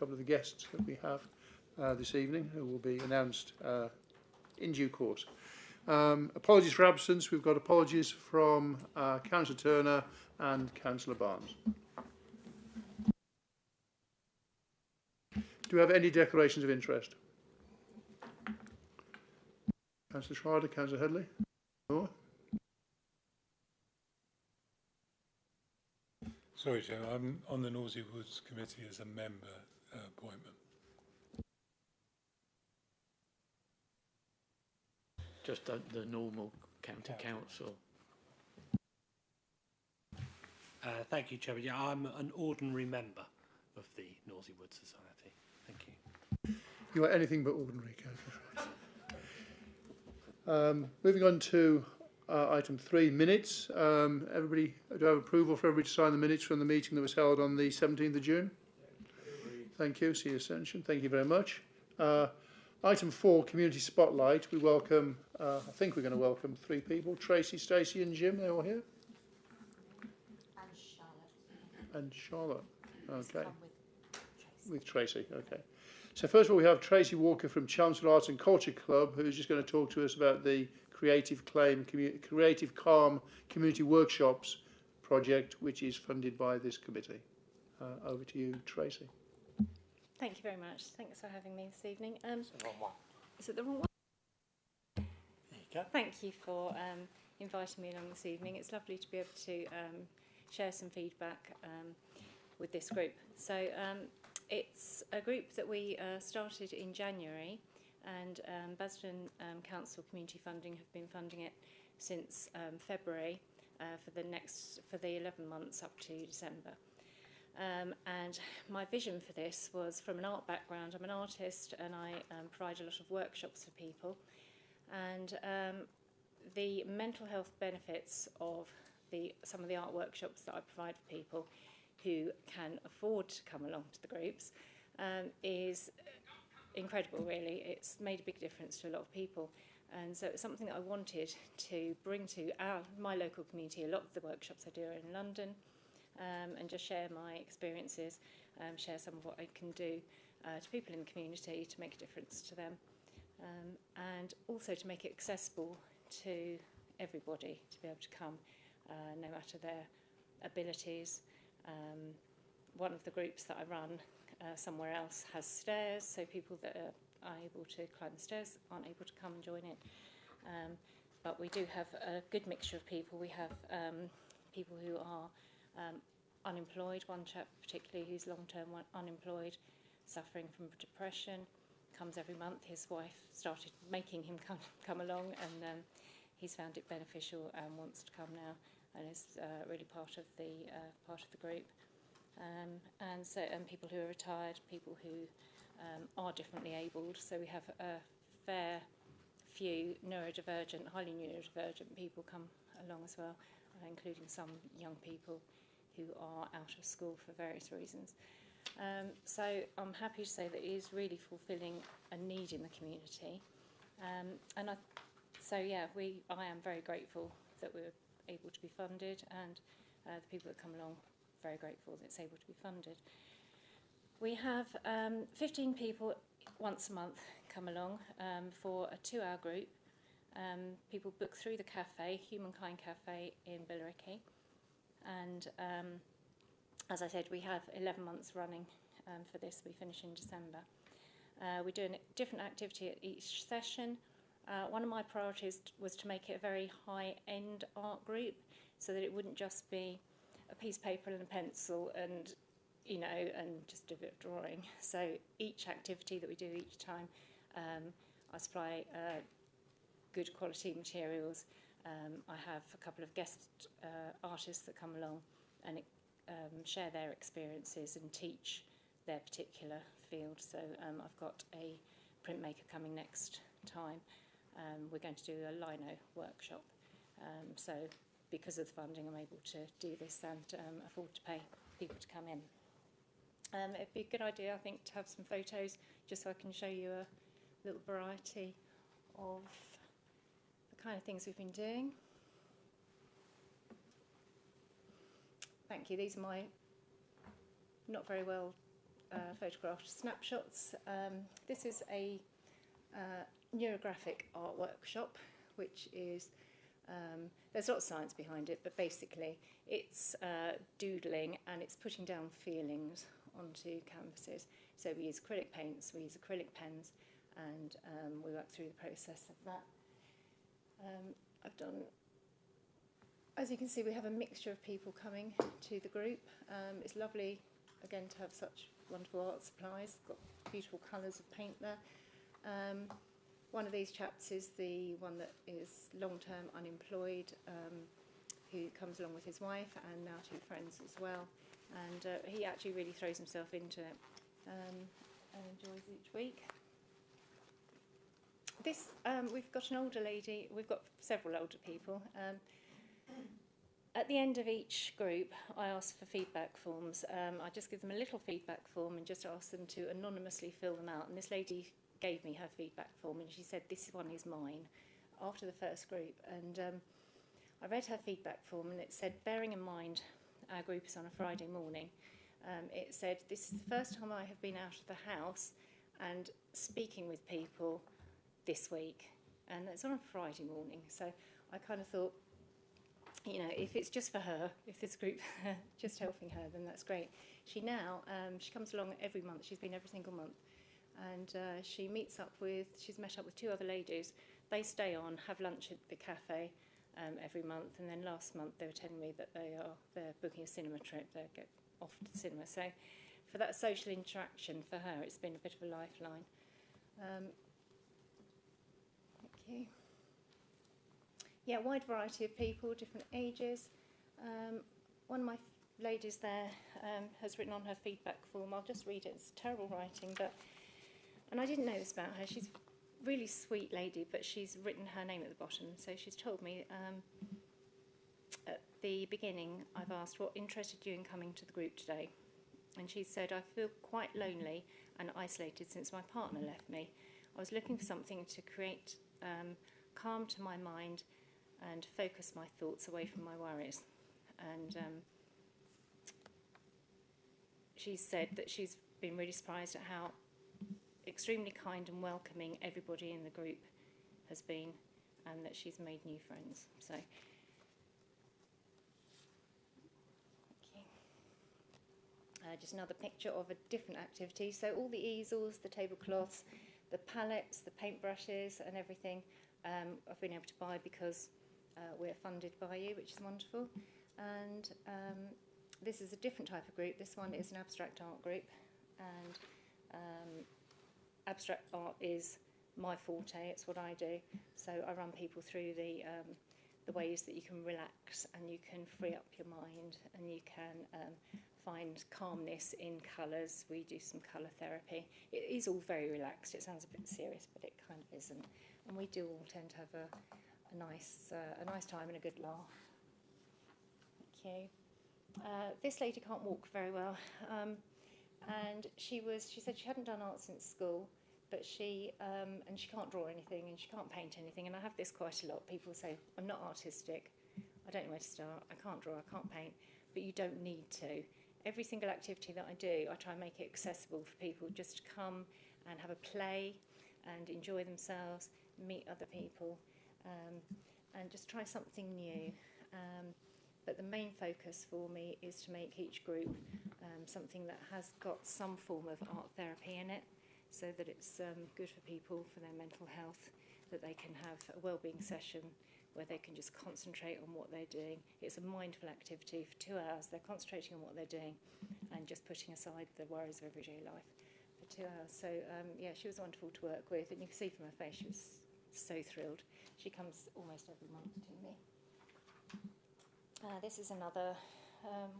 couple of the guests that we have this evening, who will be announced in due course. Apologies for absence. We've got apologies from Councillor Turner and Councillor Barnes. Do we have any declarations of interest? Councillor Schrader, Councillor Headley? No? Sorry, Chair, I'm on the Norsey Woods Committee as a member appointment. Just the normal county council. Thank you, Chairman. Yeah, I'm an ordinary member of the Norsey Woods Society. Thank you. You are anything but ordinary, Councillor Schrader. Moving on to item 3, minutes. Everybody, do I have approval for everybody to sign the minutes from the meeting that was held on the 17th of June? Thank you. See your ascension. Thank you very much. Item 4, community spotlight. We welcome, I think we're going to welcome 3 people: Tracy, Stacey, and Jim. They're all here. And Charlotte. Okay. With Tracy. Okay. So first of all, we have Tracy Walker from Chelmsford Arts and Culture Club, who's just going to talk to us about the Creative Calm Community Workshops project, which is funded by this committee. Over to you, Tracy. Thank you very much. Thanks for having me this evening. It's the wrong one. Is it the wrong one? There you go. Thank you for inviting me along this evening. It's lovely to be able to share some feedback with this group. So it's a group that we started in January, and Basden Council Community Funding have been funding it since February for the 11 months up to December. And my vision for this was from an art background. I'm an artist, and I provide a lot of workshops for people, and the mental health benefits of some of the art workshops that I provide for people who can afford to come along to the groups is incredible, really. It's made a big difference to a lot of people, and so it's something that I wanted to bring to my local community. A lot of the workshops I do are in London, and just share my experiences, share some of what I can do to people in the community to make a difference to them, and also to make it accessible to everybody to be able to come, no matter their abilities. One of the groups that I run somewhere else has stairs, so people that are able to climb the stairs aren't able to come and join it. But we do have a good mixture of people. We have people who are unemployed, one chap particularly who's long-term unemployed, suffering from depression, comes every month. His wife started making him come along, and he's found it beneficial and wants to come now, and is really part of the group. And people who are retired, people who are differently abled. So we have a fair few highly neurodivergent people come along as well, including some young people who are out of school for various reasons. So I'm happy to say that it is really fulfilling a need in the community. I am very grateful that we're able to be funded, and the people that come along, very grateful that it's able to be funded. We have 15 people once a month come along for a 2-hour group. People book through the cafe, Humankind Cafe in Billericay, and as I said, we have 11 months running for this. We finish in December. We do a different activity at each session. One of my priorities was to make it a very high-end art group, so that it wouldn't just be a piece of paper and a pencil and just a bit of drawing. So each activity that we do each time, I supply good quality materials. I have a couple of guest artists that come along and share their experiences and teach their particular field. So I've got a printmaker coming next time. We're going to do a lino workshop. So because of the funding, I'm able to do this and afford to pay people to come in. It'd be a good idea, I think, to have some photos, just so I can show you a little variety of the kind of things we've been doing. Thank you. These are my not very well photographed snapshots. This is a neurographic art workshop, which is, there's a lot of science behind it, but basically it's doodling and it's putting down feelings onto canvases. So we use acrylic paints, we use acrylic pens, and we work through the process of that. I've done, as you can see, we have a mixture of people coming to the group. It's lovely, again, to have such wonderful art supplies. Got beautiful colours of paint there. One of these chaps is the one that is long-term unemployed, who comes along with his wife and now 2 friends as well. And he actually really throws himself into it and enjoys each week. This, we've got an older lady, we've got several older people. At the end of each group, I ask for feedback forms. I just give them a little feedback form and just ask them to anonymously fill them out. And this lady gave me her feedback form and she said, this one is mine, after the first group. And I read her feedback form and it said, bearing in mind our group is on a Friday morning, it said, this is the first time I have been out of the house and speaking with people this week. And it's on a Friday morning. So I kind of thought, you know, if it's just for her, if this group just helping her, then that's great. She now, she comes along every month. She's been every single month. And she meets up with, she's met up with 2 other ladies. They stay on, have lunch at the cafe every month. And then last month they were telling me that they're booking a cinema trip. They get off to the cinema. So for that social interaction for her, it's been a bit of a lifeline. Thank you. Yeah, wide variety of people, different ages. One of my ladies there has written on her feedback form. I'll just read it. It's terrible writing, but, and I didn't know this about her. She's a really sweet lady, but she's written her name at the bottom. So she's told me at the beginning, I've asked what interested you in coming to the group today. And she said, I feel quite lonely and isolated since my partner left me. I was looking for something to create calm to my mind and focus my thoughts away from my worries. And she said that she's been really surprised at how extremely kind and welcoming everybody in the group has been, and that she's made new friends. So, thank you. Just another picture of a different activity. So all the easels, the tablecloths, the palettes, the paintbrushes and everything I've been able to buy because we're funded by you, which is wonderful. And this is a different type of group. This one is an abstract art group, and abstract art is my forte. It's what I do. So I run people through the ways that you can relax and you can free up your mind and you can find calmness in colours. We do some colour therapy. It is all very relaxed. It sounds a bit serious, but it kind of isn't. And we do all tend to have a nice time and a good laugh. Thank you. This lady can't walk very well, and she said she hadn't done art since school, but and she can't draw anything and she can't paint anything. And I have this quite a lot. People say, I'm not artistic, I don't know where to start, I can't draw, I can't paint, but you don't need to. Every single activity that I do, I try and make it accessible for people just to come and have a play and enjoy themselves, meet other people, and just try something new. But the main focus for me is to make each group something that has got some form of art therapy in it, so that it's good for people, for their mental health, that they can have a wellbeing session where they can just concentrate on what they're doing. It's a mindful activity for 2 hours. They're concentrating on what they're doing and just putting aside the worries of everyday life for 2 hours. So, yeah, she was wonderful to work with, and you can see from her face she was so thrilled. She comes almost every month to me. This is another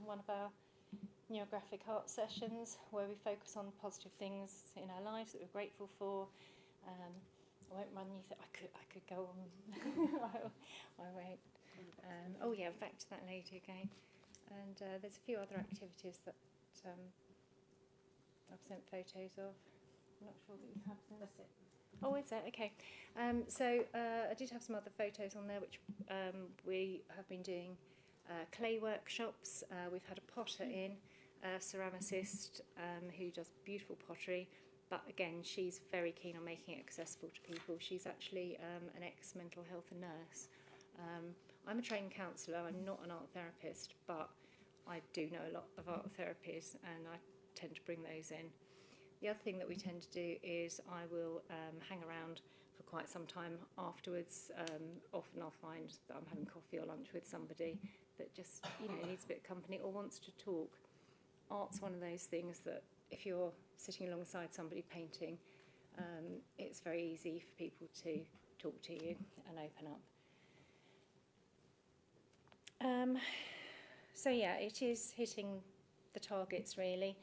one of our neurographic art sessions where we focus on positive things in our lives that we're grateful for. I won't run you through. I could go on. I won't. Oh yeah, back to that lady again. And there's a few other activities that I've sent photos of. I'm not sure that you have them. That's it. Oh, is it? Okay. So I did have some other photos on there, which we have been doing clay workshops. We've had a potter in, a ceramicist who does beautiful pottery, but again, she's very keen on making it accessible to people. She's actually an ex-mental health nurse. I'm a trained counsellor, I'm not an art therapist, but I do know a lot of art therapies and I tend to bring those in. The other thing that we tend to do is I will hang around for quite some time afterwards. Often I'll find that I'm having coffee or lunch with somebody that just, needs a bit of company or wants to talk. Art's one of those things that if you're sitting alongside somebody painting, it's very easy for people to talk to you and open up. So yeah, it is hitting the targets really,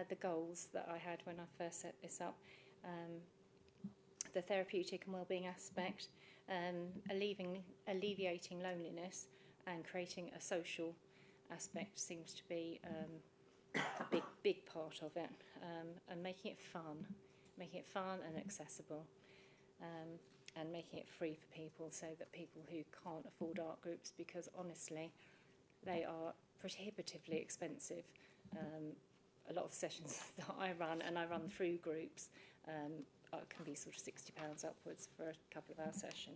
the goals that I had when I first set this up. The therapeutic and wellbeing aspect, alleviating loneliness and creating a social aspect seems to be a big part of it, and making it fun and accessible, and making it free for people so that people who can't afford art groups, because honestly they are prohibitively expensive. A lot of sessions that I run, and I run through groups, can be sort of £60 upwards for a couple of hour session.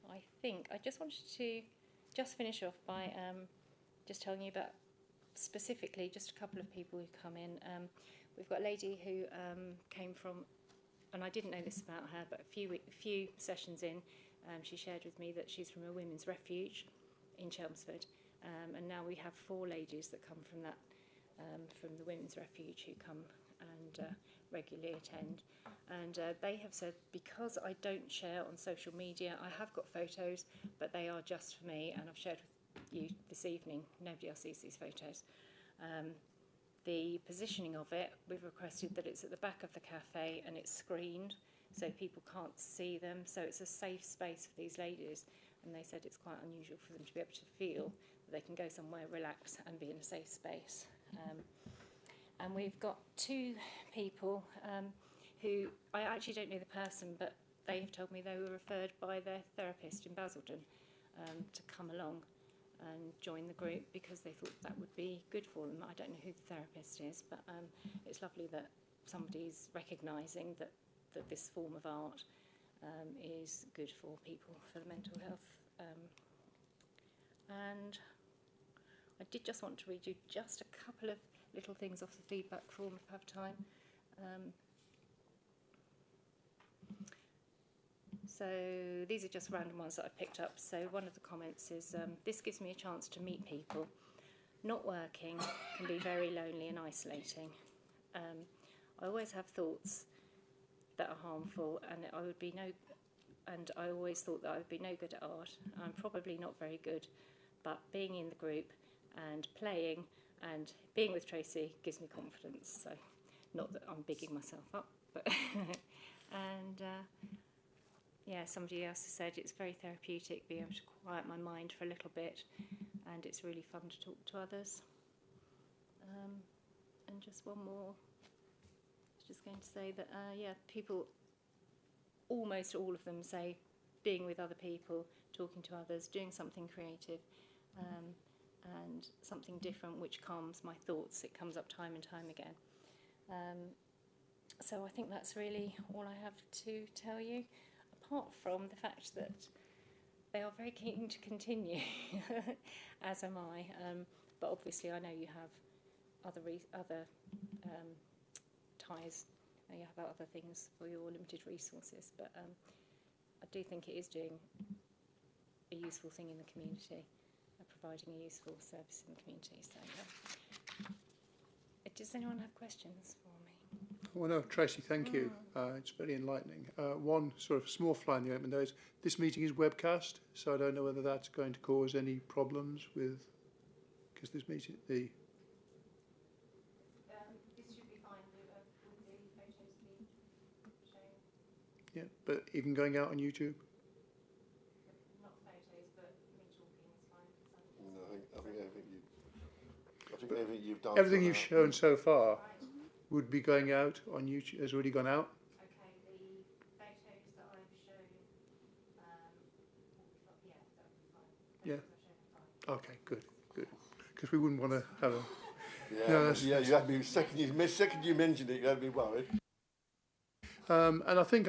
I think I just wanted to finish off by just telling you about specifically just a couple of people who come in. We've got a lady who came from, and I didn't know this about her, but a few sessions in, she shared with me that she's from a women's refuge in Chelmsford, and now we have 4 ladies that come from that, from the women's refuge, who come and regularly attend. And they have said, because I don't share on social media, I have got photos, but they are just for me, and I've shared with you this evening. Nobody else sees these photos. The positioning of it, we've requested that it's at the back of the cafe and it's screened so people can't see them, so it's a safe space for these ladies, and they said it's quite unusual for them to be able to feel that they can go somewhere, relax and be in a safe space. And we've got 2 people who, I actually don't know the person, but they have told me they were referred by their therapist in Basildon to come along and join the group because they thought that would be good for them. I don't know who the therapist is, but it's lovely that somebody's recognising that this form of art is good for people, for the mental health. And I did just want to read you just a couple of little things off the feedback form if I have time. So these are just random ones that I've picked up. So one of the comments is, this gives me a chance to meet people. Not working can be very lonely and isolating. I always have thoughts that are harmful, and I always thought that I would be no good at art. I'm probably not very good, but being in the group and playing and being with Tracy gives me confidence. So not that I'm bigging myself up, but and yeah, somebody else has said it's very therapeutic, being able to quiet my mind for a little bit, and it's really fun to talk to others. And just one more. I was just going to say that, yeah, people, almost all of them say being with other people, talking to others, doing something creative, and something different which calms my thoughts. It comes up time and time again. So I think that's really all I have to tell you, apart from the fact that they are very keen to continue, as am I. But obviously I know you have other ties, you have other things for your limited resources, but I do think it is doing a useful thing in the community, providing a useful service in the community. So, does anyone have questions for me? Well, no, Tracy, thank you. It's very enlightening. One sort of small fly in the ointment, though, is this meeting is webcast, so I don't know whether that's going to cause any problems with, because this meeting, This should be fine. Will the photos be shown? yeah, but even going out on YouTube? Not photos, but me talking is fine. No, I think everything you've done. Everything you've shown so far would be going out on YouTube, has already gone out. Okay, the photos that I've shown, yeah, that would be fine. Yeah, Okay, good. Because we wouldn't want to have a... Yeah, No, that's- yeah. You had me second you mentioned it. You had me worried. And I think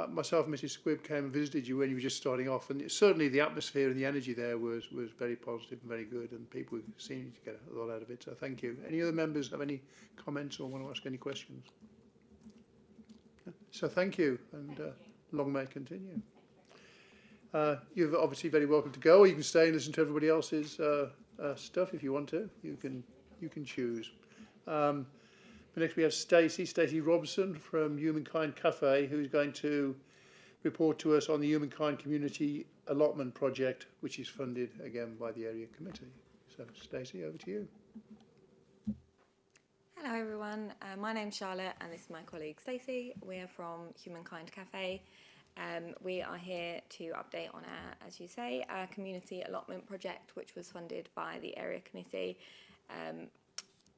myself and Mrs. Squibb came and visited you when you were just starting off, and certainly the atmosphere and the energy there was very positive and very good, and people seemed to get a lot out of it, so thank you. Any other members have any comments or want to ask any questions? So thank you, and long may it continue. You're obviously very welcome to go, or you can stay and listen to everybody else's stuff if you want to. You can choose. Next we have Stacey Robson from Humankind Cafe, who's going to report to us on the Humankind Community Allotment Project, which is funded again by the Area Committee. So Stacey, over to you. Hello everyone, my name's Charlotte and this is my colleague Stacey. We're from Humankind Cafe. We are here to update on our, as you say, our community allotment project, which was funded by the Area Committee.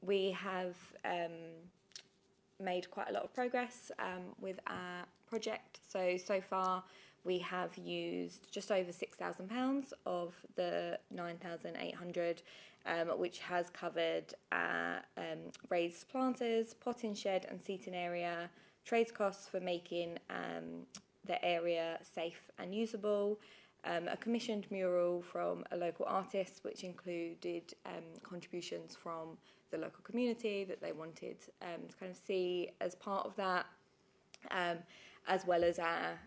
We have made quite a lot of progress with our project. So far we have used just over £6,000 of the 9,800, which has covered our raised planters, potting shed and seating area, trades costs for making the area safe and usable, a commissioned mural from a local artist, which included contributions from the local community that they wanted to kind of see as part of that, as well as our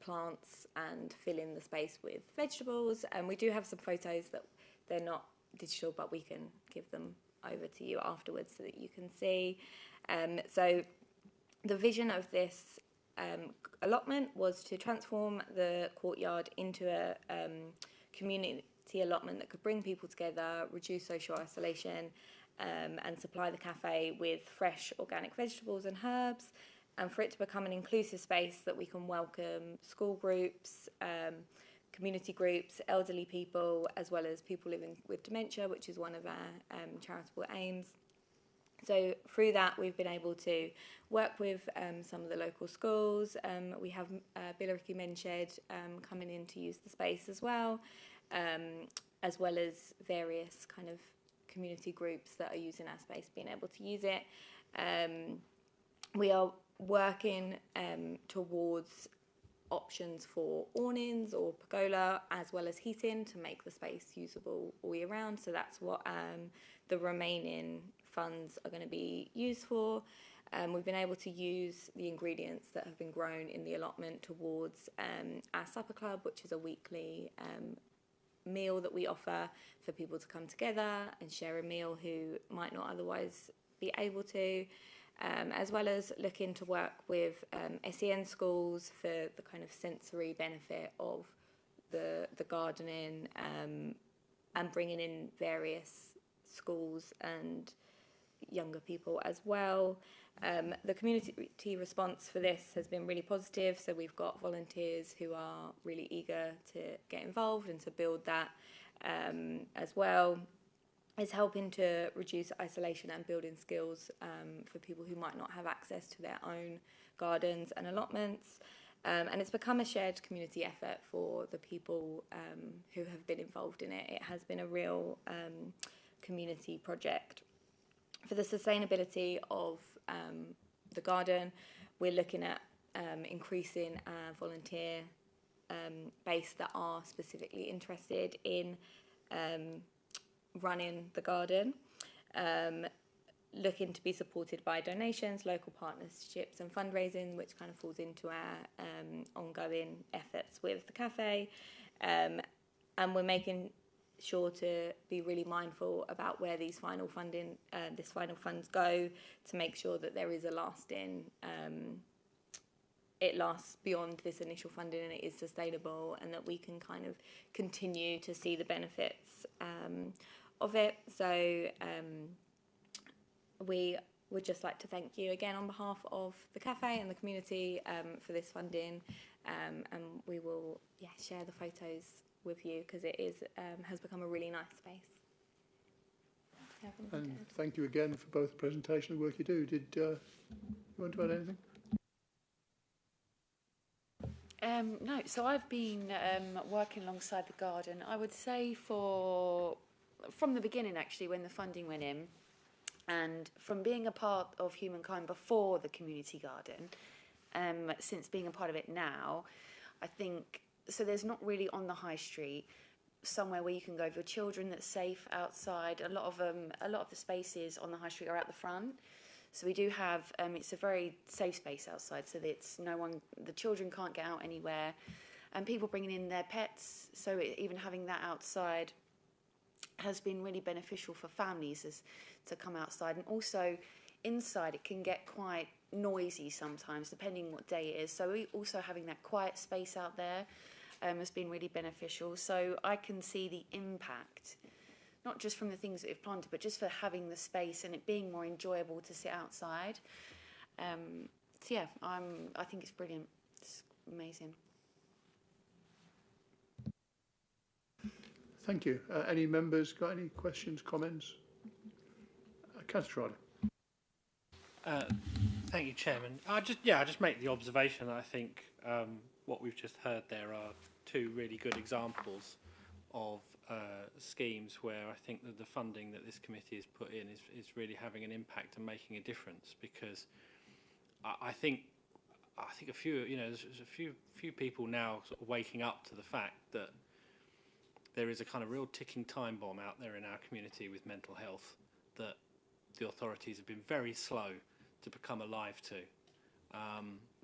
plants and fill in the space with vegetables. And we do have some photos that they're not digital, but we can give them over to you afterwards so that you can see. So the vision of this allotment was to transform the courtyard into a community allotment that could bring people together, reduce social isolation, and supply the cafe with fresh organic vegetables and herbs, and for it to become an inclusive space that we can welcome school groups, community groups, elderly people, as well as people living with dementia, which is one of our charitable aims. So through that, we've been able to work with some of the local schools. We have Billericay Men's Shed coming in to use the space as well as various kind of community groups that are using our space being able to use it. We are working towards options for awnings or pergola, as well as heating, to make the space usable all year round. So that's what the remaining funds are going to be used for. We've been able to use the ingredients that have been grown in the allotment towards our supper club, which is a weekly meal that we offer for people to come together and share a meal who might not otherwise be able to, as well as looking to work with SEN schools for the kind of sensory benefit of the gardening, and bringing in various schools and younger people as well. The community response for this has been really positive, so we've got volunteers who are really eager to get involved and to build that as well. It's helping to reduce isolation and building skills for people who might not have access to their own gardens and allotments. And it's become a shared community effort for the people who have been involved in it. It has been a real community project. For the sustainability of the garden, we're looking at increasing our volunteer base that are specifically interested in running the garden, looking to be supported by donations, local partnerships and fundraising, which kind of falls into our ongoing efforts with the cafe. And we're making sure to be really mindful about where these final funds go, to make sure that there is a lasting, it lasts beyond this initial funding and it is sustainable, and that we can kind of continue to see the benefits of it. So we would just like to thank you again on behalf of the cafe and the community for this funding, and we will share the photos with you, because it is has become a really nice space. And thank you again for both the presentation and the work you do. Did you want to add anything? No, so I've been working alongside the garden, I would say from the beginning actually, when the funding went in, and from being a part of Humankind before the community garden, since being a part of it now, I think, so there's not really on the high street somewhere where you can go with your children that's safe outside. A lot of the spaces on the high street are at the front. So we do have, it's a very safe space outside, so that it's the children can't get out anywhere, and people bringing in their pets, so even having that outside has been really beneficial for families to come outside. And also inside it can get quite noisy sometimes, depending what day it is, so also having that quiet space out there has been really beneficial. So I can see the impact, not just from the things that we've planted, but just for having the space and it being more enjoyable to sit outside. So yeah, I think it's brilliant. It's amazing. Thank you. Any members got any questions, comments? Councillor Ryder. Thank you, Chairman. I just make the observation that I think what we've just heard there are two really good examples of schemes where I think that the funding that this committee has put in is really having an impact and making a difference, because I think a few, there's a few people now sort of waking up to the fact that there is a kind of real ticking time bomb out there in our community with mental health that the authorities have been very slow to become alive to,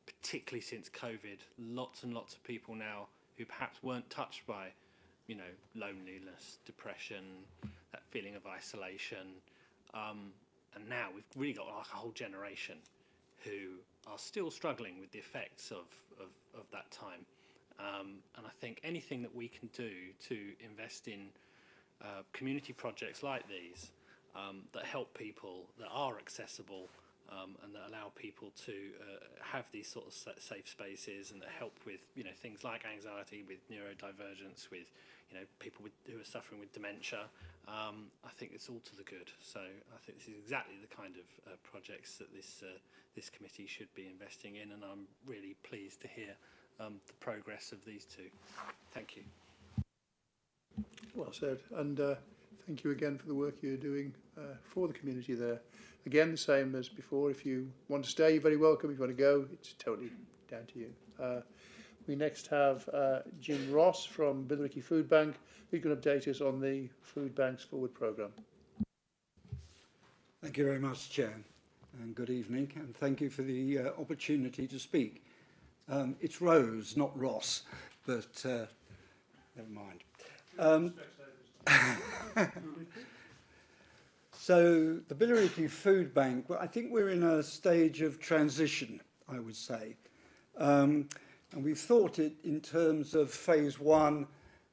particularly since COVID. Lots and lots of people now who perhaps weren't touched by, loneliness, depression, that feeling of isolation, and now we've really got like a whole generation who are still struggling with the effects of that time. And I think anything that we can do to invest in community projects like these that help people, that are accessible, and that allow people to have these sort of safe spaces, and that help with things like anxiety, with neurodivergence, with people who are suffering with dementia. I think it's all to the good. So I think this is exactly the kind of projects that this committee should be investing in, and I'm really pleased to hear the progress of these two. Thank you. Well said, and thank you again for the work you're doing for the community there. Again, the same as before, if you want to stay, you're very welcome. If you want to go, it's totally down to you. We next have Jim Ross from Billericay Food Bank, who can update us on the Food Bank's Forward programme. Thank you very much, Chair, and good evening, and thank you for the opportunity to speak. It's Rose, not Ross, but never mind. So the Billericay Food Bank, well, I think we're in a stage of transition, I would say. And we've thought it in terms of phase 1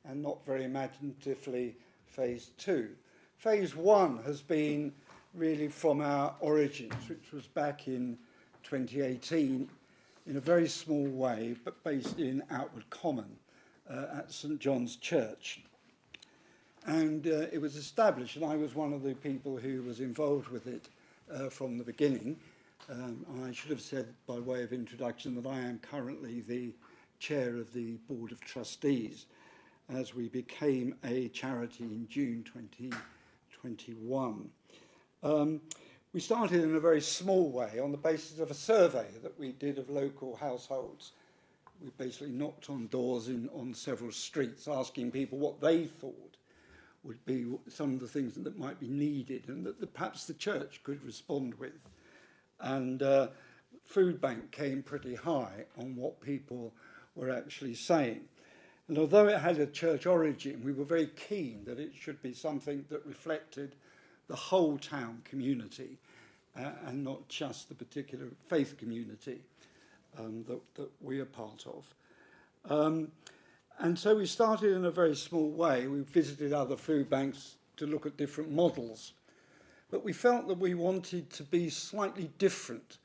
and not very imaginatively phase 2. Phase 1 has been really from our origins, which was back in 2018, in a very small way, but based in Outward Common at St John's Church. And it was established, and I was one of the people who was involved with it from the beginning. I should have said, by way of introduction, that I am currently the chair of the Board of Trustees, as we became a charity in June 2021. We started in a very small way on the basis of a survey that we did of local households. We basically knocked on doors on several streets, asking people what they thought would be some of the things that might be needed and that perhaps the church could respond with. And Food Bank came pretty high on what people were actually saying. And although it had a church origin, we were very keen that it should be something that reflected the whole town community and not just the particular faith community that we are part of. And so we started in a very small way. We visited other food banks to look at different models. But we felt that we wanted to be slightly different.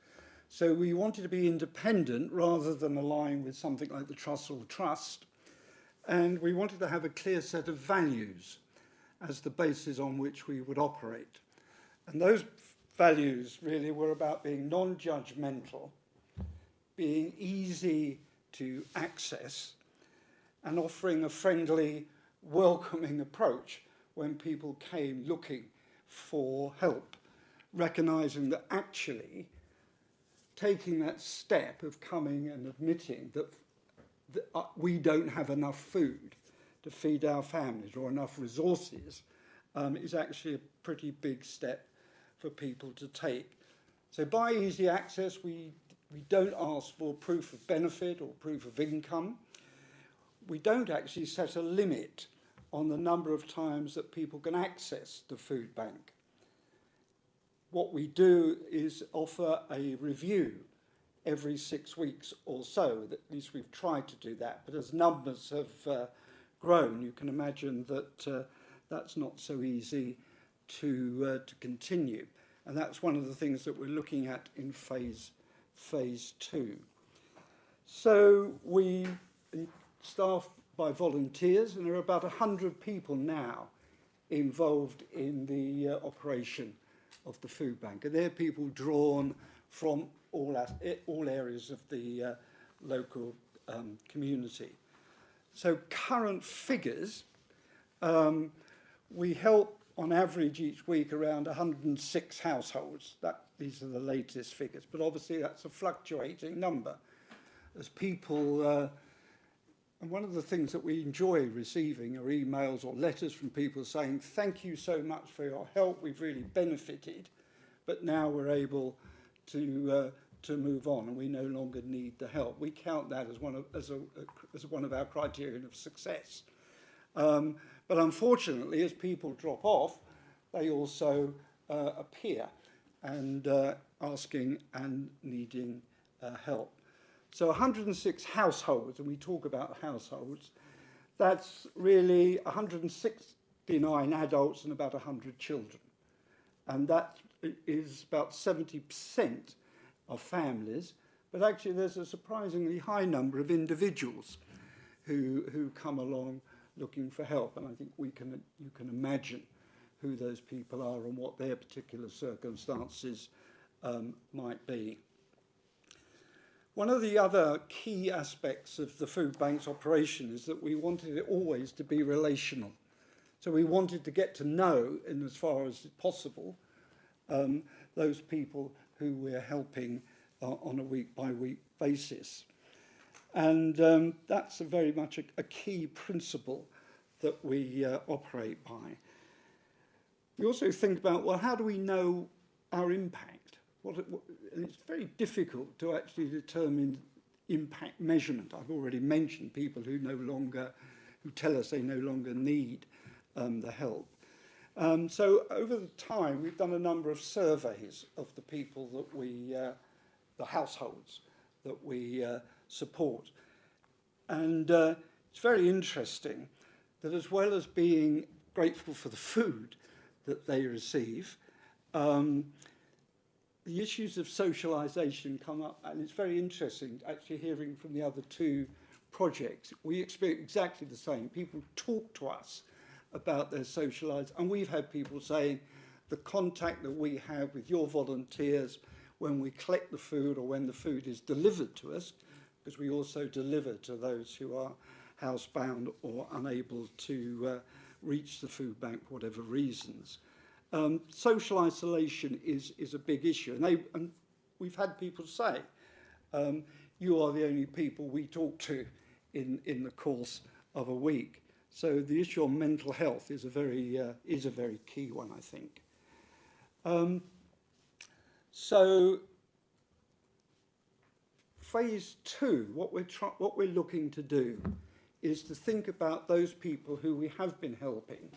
So we wanted to be independent rather than align with something like the Trussell Trust. And we wanted to have a clear set of values as the basis on which we would operate. And those values really were about being non-judgmental, being easy to access, and offering a friendly, welcoming approach when people came looking for help, recognising that actually taking that step of coming and admitting that we don't have enough food to feed our families or enough resources is actually a pretty big step for people to take. So by easy access, we don't ask for proof of benefit or proof of income. We don't actually set a limit on the number of times that people can access the food bank. What we do is offer a review every 6 weeks or so. At least we've tried to do that. But as numbers have grown, you can imagine that that's not so easy to continue. And that's one of the things that we're looking at in phase 2. So we staff by volunteers, and there are about 100 people now involved in the operation of the food bank. And they're people drawn from all areas of the local community. So current figures, we help on average each week around 106 households. These are the latest figures, but obviously that's a fluctuating number as people. And one of the things that we enjoy receiving are emails or letters from people saying, thank you so much for your help, we've really benefited, but now we're able to move on and we no longer need the help. We count that as one of our criterion of success. But unfortunately, as people drop off, they also appear and asking and needing help. So 106 households, and we talk about households, that's really 169 adults and about 100 children. And that is about 70% of families, but actually there's a surprisingly high number of individuals who come along looking for help. And I think you can imagine who those people are and what their particular circumstances might be. One of the other key aspects of the food bank's operation is that we wanted it always to be relational. So we wanted to get to know, in as far as possible, those people who we're helping on a week-by-week basis. And that's very much a key principle that we operate by. We also think about, well, how do we know our impact? And it's very difficult to actually determine impact measurement. I've already mentioned people who tell us they no longer need the help. So over the time, we've done a number of surveys of the people that the households that we support. And it's very interesting that as well as being grateful for the food that they receive, the issues of socialisation come up, and it's very interesting actually hearing from the other two projects. We experience exactly the same. People talk to us about their socialising, and we've had people saying the contact that we have with your volunteers when we collect the food or when the food is delivered to us, because we also deliver to those who are housebound or unable to reach the food bank for whatever reasons. Social isolation is a big issue, and we've had people say, you are the only people we talk to in the course of a week. So the issue of mental health is a very key one, I think. So phase 2, what we're looking to do is to think about those people who we have been helping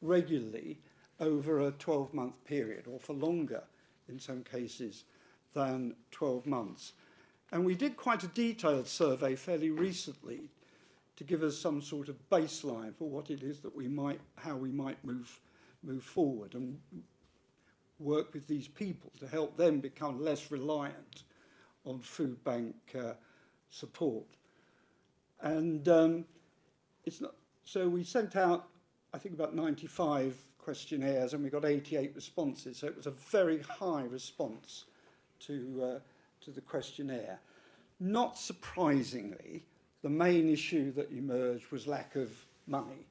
regularly over a 12-month period, or for longer in some cases than 12 months. And we did quite a detailed survey fairly recently to give us some sort of baseline for what it is that how we might move forward and work with these people to help them become less reliant on food bank support. And so we sent out, I think, about 95 questionnaires, and we got 88 responses. So it was a very high response to the questionnaire. Not surprisingly, the main issue that emerged was lack of money,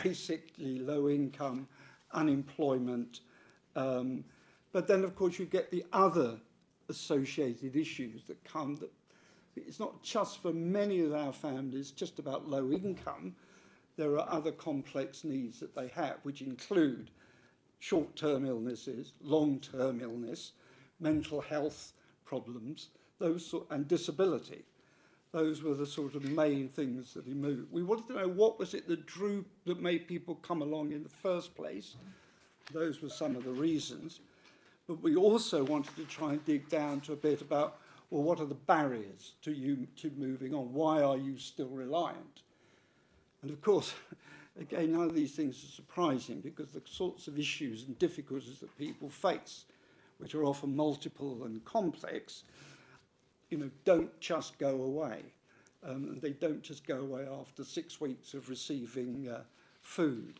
basically low income, unemployment. But then, of course, you get the other associated issues that come. That it's not just for many of our families just about low income. There are other complex needs that they have, which include short-term illnesses, long-term illness, mental health problems, and disability. Those were the sort of main things that emerged. We wanted to know what was it that made people come along in the first place. Those were some of the reasons. But we also wanted to try and dig down to a bit about, well, what are the barriers to moving on? Why are you still reliant? And of course, again, none of these things are surprising because the sorts of issues and difficulties that people face, which are often multiple and complex, don't just go away. They don't just go away after 6 weeks of receiving food.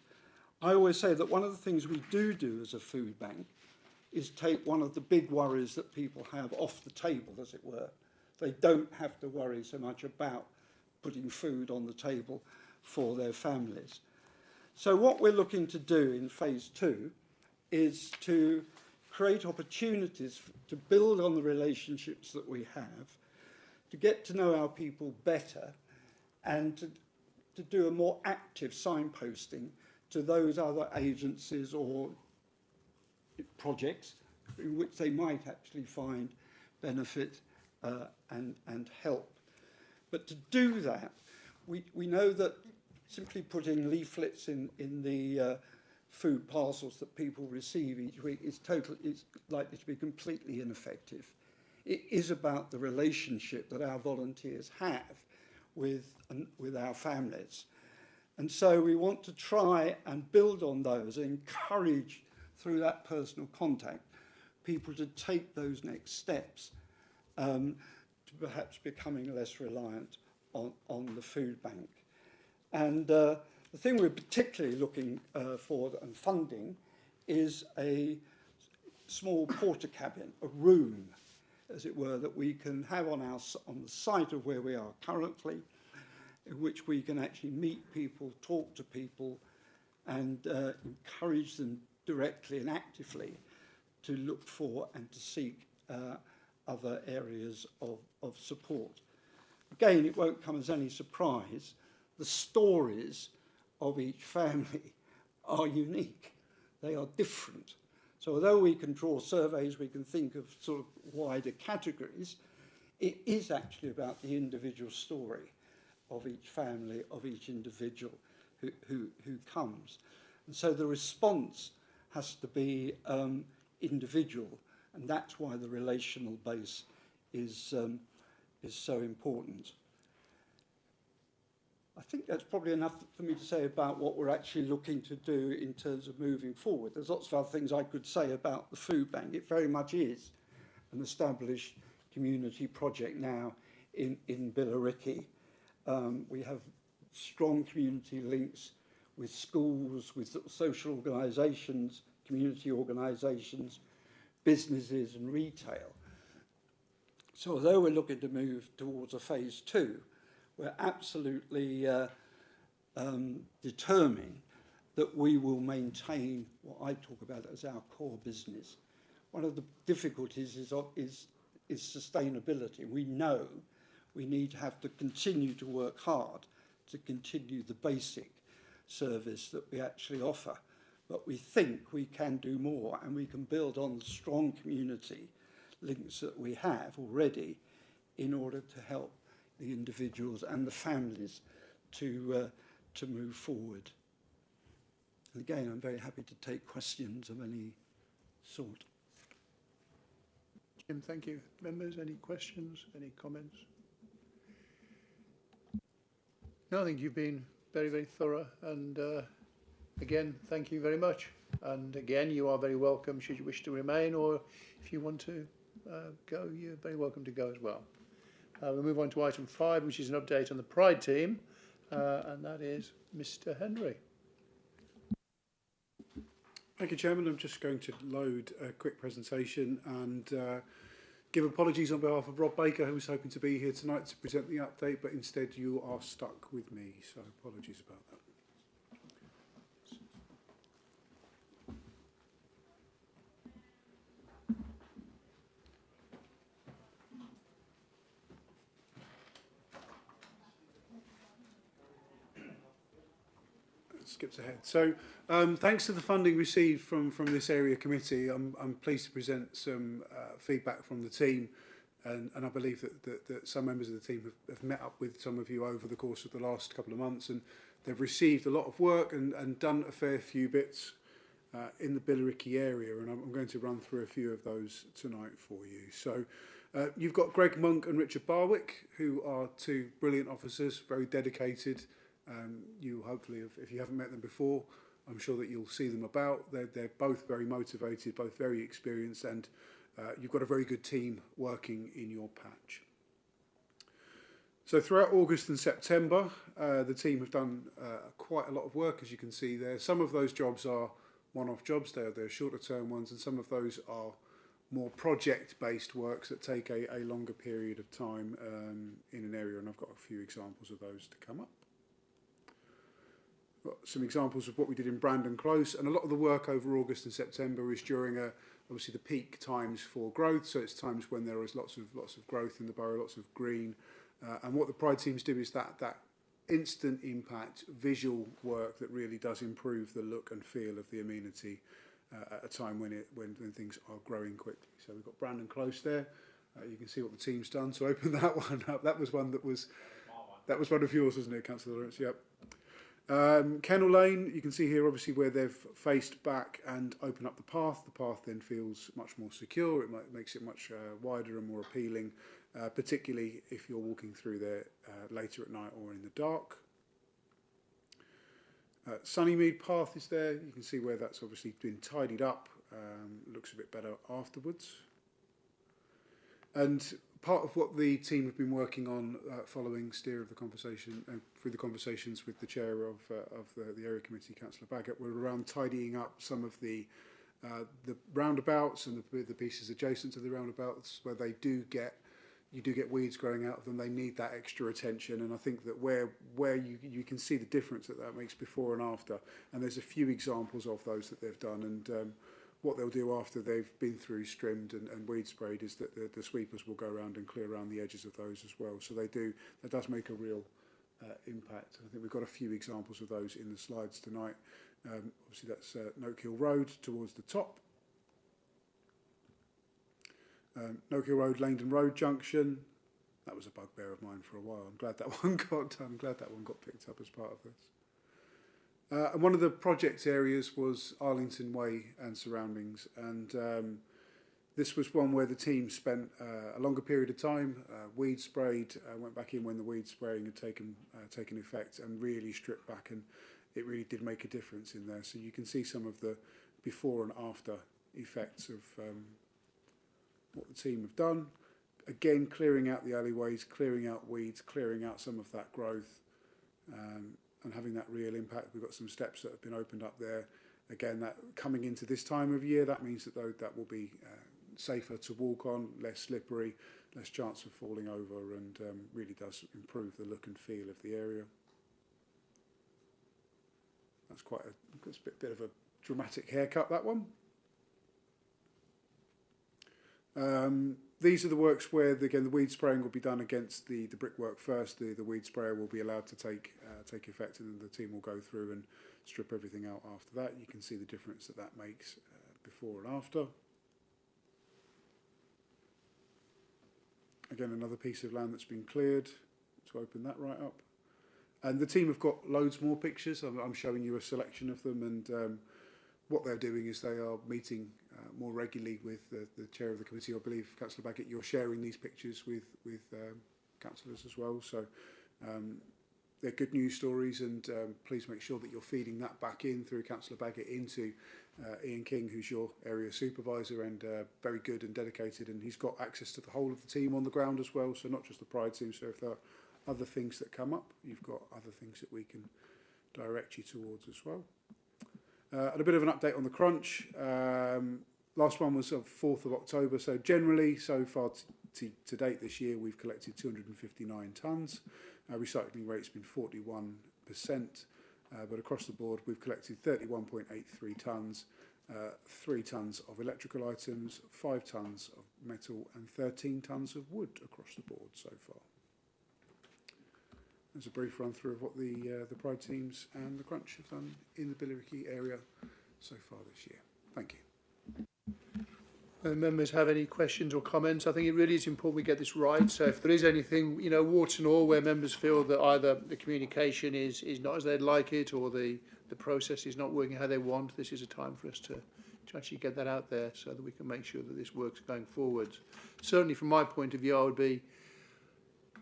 I always say that one of the things we do as a food bank is take one of the big worries that people have off the table, as it were. They don't have to worry so much about putting food on the table for their families. So what we're looking to do in phase 2 is to create opportunities to build on the relationships that we have, to get to know our people better, and to do a more active signposting to those other agencies or projects in which they might actually find benefit and help. But to do that, we know that simply putting leaflets in the food parcels that people receive each week is likely to be completely ineffective. It is about the relationship that our volunteers have with our families. And so we want to try and build on those, encourage through that personal contact people to take those next steps to perhaps becoming less reliant on the food bank. And the thing we're particularly looking for and funding is a small porter cabin, a room, as it were, that we can have on the site of where we are currently, in which we can actually meet people, talk to people, and encourage them directly and actively to look for and to seek other areas of support. Again, it won't come as any surprise. The stories of each family are unique. They are different. So although we can draw surveys, we can think of sort of wider categories, it is actually about the individual story of each family, of each individual who comes. And so the response has to be individual, and that's why the relational base is so important. I think that's probably enough for me to say about what we're actually looking to do in terms of moving forward. There's lots of other things I could say about the food bank. It very much is an established community project now in Billericay. We have strong community links with schools, with social organisations, community organisations, businesses and retail. So although we're looking to move towards a phase 2, we're absolutely determined that we will maintain what I talk about as our core business. One of the difficulties is sustainability. We know we need to have to continue to work hard to continue the basic service that we actually offer. But we think we can do more, and we can build on the strong community links that we have already in order to help the individuals and the families to move forward. And again, I'm very happy to take questions of any sort. Jim, thank you. Members, any questions, any comments? No, I think you've been very, very thorough, and again, thank you very much. And again, you are very welcome should you wish to remain, or if you want to go, you're very welcome to go as well. We'll move on to item 5, which is an update on the Pride team, and that is Mr. Henry. Thank you, Chairman. I'm just going to load a quick presentation and give apologies on behalf of Rob Baker, who was hoping to be here tonight to present the update, but instead you are stuck with me, so apologies about that. Skips ahead. So thanks to the funding received from this area committee, I'm pleased to present some feedback from the team, and I believe that some members of the team have met up with some of you over the course of the last couple of months, and they've received a lot of work and done a fair few bits in the Billericay area, and I'm going to run through a few of those tonight for you. So you've got Greg Monk and Richard Barwick, who are two brilliant officers, very dedicated. You hopefully, if you haven't met them before, I'm sure that you'll see them about. They're both very motivated, both very experienced, and you've got a very good team working in your patch. So throughout August and September, the team have done quite a lot of work, as you can see there. Some of those jobs are one-off jobs, they're shorter term ones, and some of those are more project-based works that take a longer period of time in an area, and I've got a few examples of those to come up. Got some examples of what we did in Brandon Close, and a lot of the work over August and September is during obviously the peak times for growth, so it's times when there is lots of growth in the borough, lots of green, and what the Pride teams do is that instant impact visual work that really does improve the look and feel of the amenity at a time when things are growing quickly. So we've got Brandon Close there. You can see what the team's done. So open that one up. That was one one of yours, wasn't it, Councillor Lawrence? Yep. Kennel Lane, you can see here obviously where they've faced back and opened up the path. The path then feels much more secure. It makes it much wider and more appealing, particularly if you're walking through there later at night or in the dark. Sunnymead Path is there. You can see where that's obviously been tidied up. Looks a bit better afterwards. And part of what the team have been working on following steer of the conversation, through the conversations with the chair of the area committee, Councillor Baggett, were around tidying up some of the roundabouts and the pieces adjacent to the roundabouts where you do get weeds growing out of them. They need that extra attention, and I think that where you can see the difference that makes before and after, and there's a few examples of those that they've done, and what they'll do after they've been through, trimmed and weed sprayed is that the sweepers will go around and clear around the edges of those as well. So that does make a real impact. I think we've got a few examples of those in the slides tonight. Obviously that's Noak Hill Road towards the top. Noak Hill Road, Langdon Road junction. That was a bugbear of mine for a while. I'm glad that one got done. I'm glad that one got picked up as part of this. And one of the project areas was Arlington Way and surroundings, and this was one where the team spent a longer period of time, weed sprayed, went back in when the weed spraying had taken effect, and really stripped back, and it really did make a difference in there. So you can see some of the before and after effects of what the team have done. Again, clearing out the alleyways, clearing out weeds, clearing out some of that growth, and having that real impact. We've got some steps that have been opened up there. Again, that coming into this time of year, that means that that will be safer to walk on, less slippery, less chance of falling over, and really does improve the look and feel of the area. That's quite a bit of a dramatic haircut, that one. These are the works where, again, the weed spraying will be done against the brickwork first. The weed sprayer will be allowed to take effect, and then the team will go through and strip everything out after that. You can see the difference that makes before and after. Again, another piece of land that's been cleared, to open that right up. And the team have got loads more pictures. I'm showing you a selection of them, and what they're doing is they are meeting more regularly with the chair of the committee. I believe, Councillor Baggett, you're sharing these pictures with councillors as well. So they're good news stories, and please make sure that you're feeding that back in through Councillor Baggett into Ian King, who's your area supervisor, and very good and dedicated, and he's got access to the whole of the team on the ground as well, so not just the Pride team. So if there are other things that come up, you've got other things that we can direct you towards as well. And a bit of an update on the crunch. Last one was 4th of October. So generally, so far to date this year, we've collected 259 tonnes. Our recycling rate's been 41%, but across the board, we've collected 31.83 tonnes, 3 tonnes of electrical items, 5 tonnes of metal, and 13 tonnes of wood across the board so far. There's a brief run through of what the Pride teams and the Crunch have done in the Billericay area so far this year. Thank you. Members have any questions or comments? I think it really is important we get this right. So if there is anything, you know, warts and all, where members feel that either the communication is not as they'd like it, or the process is not working how they want, this is a time for us to actually get that out there so that we can make sure that this works going forward. Certainly from my point of view, I would be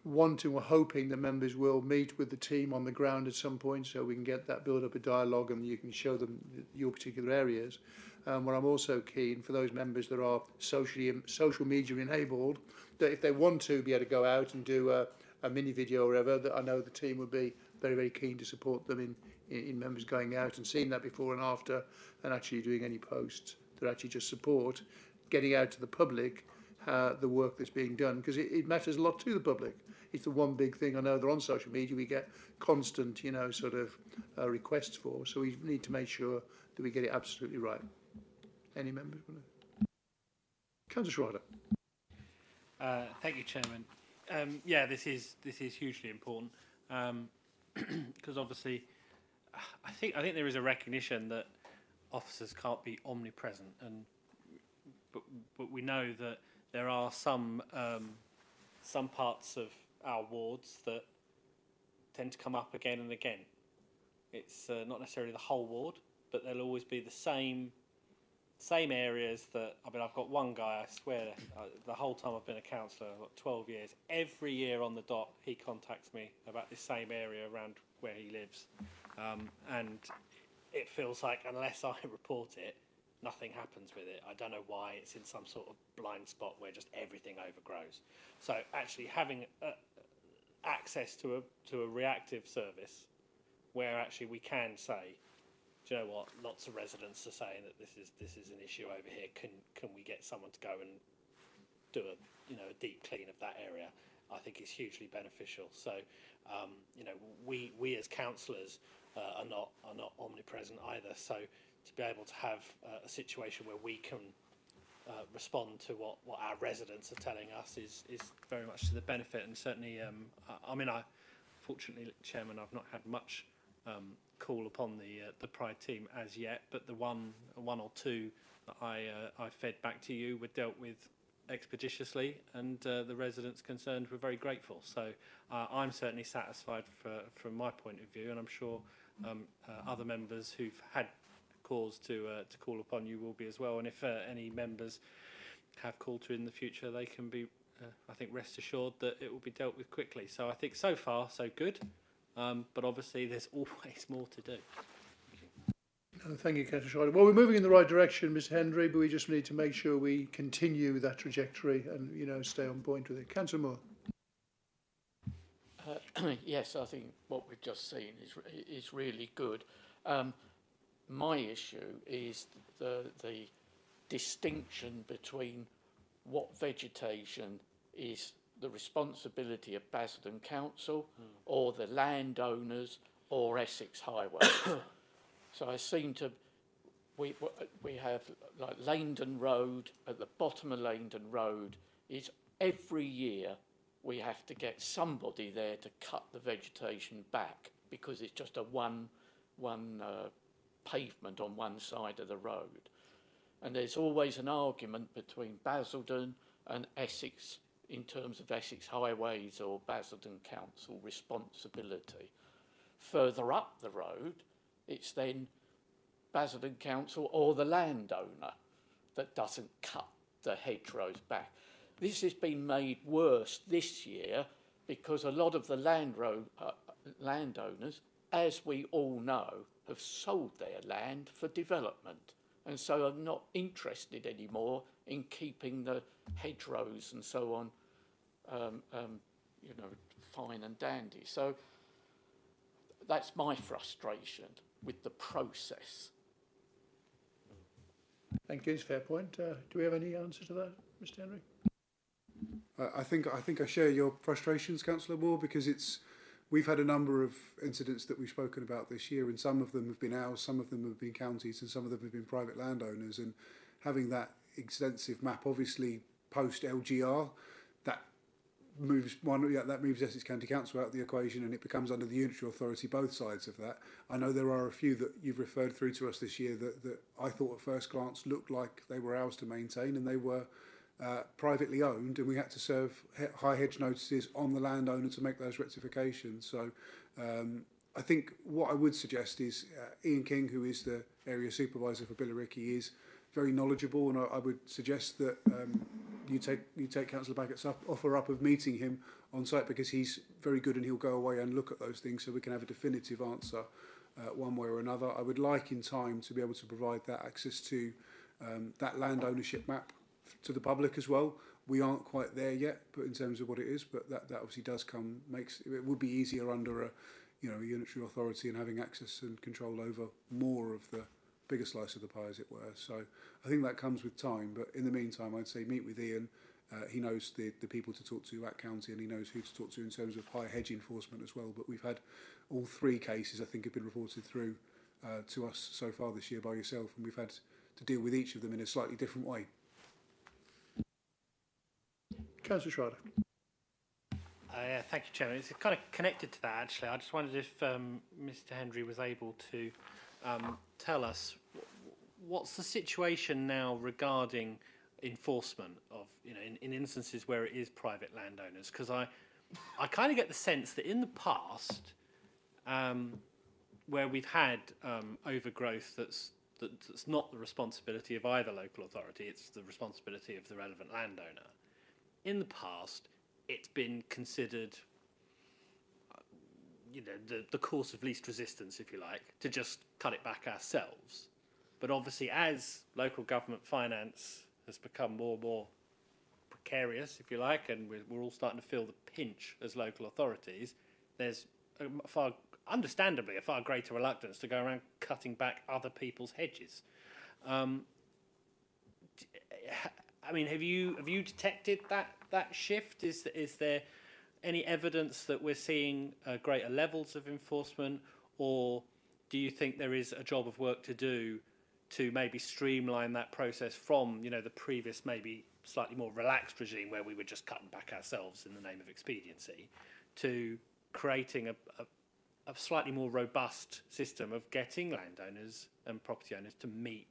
wanting or hoping that members will meet with the team on the ground at some point so we can get that, build up a dialogue, and you can show them your particular areas. Where I'm also keen for those members that are social media enabled, that if they want to be able to go out and do a mini video or whatever, that I know the team would be very, very keen to support them in members going out and seeing that before and after, and actually doing any posts that actually just support getting out to the public the work that's being done, because it matters a lot to the public. It's the one big thing I know that on social media we get constant, you know, sort of requests for, so we need to make sure that we get it absolutely right. Any members want to? Councillor Schreider. Thank you, Chairman. Yeah, this is hugely important because obviously, I think there is a recognition that officers can't be omnipresent, but we know that there are some parts of our wards that tend to come up again and again. It's not necessarily the whole ward, but there'll always be the same areas that, I mean, I've got one guy, I swear, the whole time I've been a councillor, I've got 12 years, every year on the dot, he contacts me about this same area around where he lives. And it feels like unless I report it, nothing happens with it. I don't know why. It's in some sort of blind spot where just everything overgrows. So actually having access to a reactive service where actually we can say, do you know what? Lots of residents are saying that this is an issue over here. Can we get someone to go and do a deep clean of that area? I think it's hugely beneficial. So we as councillors are not omnipresent either. So to be able to have a situation where we can respond to what our residents are telling us is very much to the benefit. And certainly, fortunately, Chairman, I've not had much call upon the Pride team as yet, but the one or two that I fed back to you were dealt with expeditiously, and the residents concerned were very grateful. So I'm certainly satisfied from my point of view, and I'm sure other members who've had cause to call upon you will be as well. And if any members have called to in the future, they can be, I think, rest assured that it will be dealt with quickly. So I think so far so good. But obviously there's always more to do. Thank you, Councillor Schreider. Well, we're moving in the right direction, Ms Hendry, but we just need to make sure we continue that trajectory and, you know, stay on point with it. Councillor Moore. Yes, I think what we've just seen is really good. My issue is the distinction between what vegetation is the responsibility of Basildon Council or the landowners or Essex Highways. So I seem to, we have like Langdon Road, at the bottom of Langdon Road, is every year we have to get somebody there to cut the vegetation back because it's just a one pavement on one side of the road. And there's always an argument between Basildon and Essex in terms of Essex Highways or Basildon Council responsibility. Further up the road, it's then Basildon Council or the landowner that doesn't cut the hedgerows back. This has been made worse this year because a lot of the landowners, as we all know, have sold their land for development and so are not interested anymore in keeping the hedgerows and so on fine and dandy. So that's my frustration with the process. Thank you. It's a fair point. Do we have any answer to that, Mr. Henry? I think I share your frustrations, Councillor Moore, because we've had a number of incidents that we've spoken about this year, and some of them have been ours, some of them have been counties, and some of them have been private landowners. And having that extensive map, obviously post LGR, that moves Essex County Council out of the equation, and it becomes under the unitary authority, both sides of that. I know there are a few that you've referred through to us this year that I thought at first glance looked like they were ours to maintain, and they were privately owned, and we had to serve high hedge notices on the landowner to make those rectifications. So I think what I would suggest is Ian King, who is the area supervisor for Billericay, is very knowledgeable, and I would suggest that you take Councillor Baggett's offer up of meeting him on site, because he's very good and he'll go away and look at those things so we can have a definitive answer one way or another. I would like in time to be able to provide that access to that land ownership map to the public as well. We aren't quite there yet, but in terms of what it is, but that obviously does come, it would be easier under a unitary authority and having access and control over more of the bigger slice of the pie, as it were. So I think that comes with time, but in the meantime, I'd say meet with Ian. He knows the people to talk to at county, and he knows who to talk to in terms of high hedge enforcement as well. But we've had all 3 cases, I think, have been reported through to us so far this year by yourself, and we've had to deal with each of them in a slightly different way. Councillor Schrader. Thank you, Chairman. It's kind of connected to that, actually. I just wondered if Mr. Hendry was able to tell us what's the situation now regarding enforcement of, in instances where it is private landowners, because I kind of get the sense that in the past, where we've had overgrowth that's not the responsibility of either local authority, it's the responsibility of the relevant landowner. In the past, it's been considered, the course of least resistance, if you like, to just cut it back ourselves. But obviously, as local government finance has become more and more precarious, if you like, and we're all starting to feel the pinch as local authorities, there's understandably a far greater reluctance to go around cutting back other people's hedges. I mean, have you detected that shift? Is there any evidence that we're seeing greater levels of enforcement, or do you think there is a job of work to do to maybe streamline that process from the previous maybe slightly more relaxed regime where we were just cutting back ourselves in the name of expediency, to creating a slightly more robust system of getting landowners and property owners to meet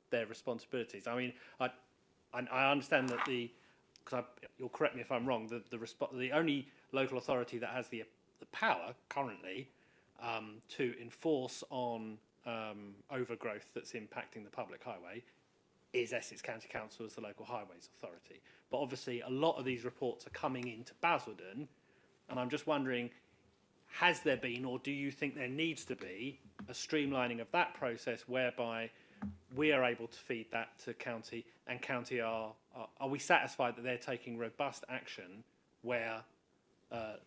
their responsibilities? I mean, I understand that you'll correct me if I'm wrong, the only local authority that has the power currently to enforce on overgrowth that's impacting the public highway is Essex County Council as the local highways authority. But obviously a lot of these reports are coming into Basildon, and I'm just wondering, has there been, or do you think there needs to be, a streamlining of that process whereby we are able to feed that to county, and county are we satisfied that they're taking robust action where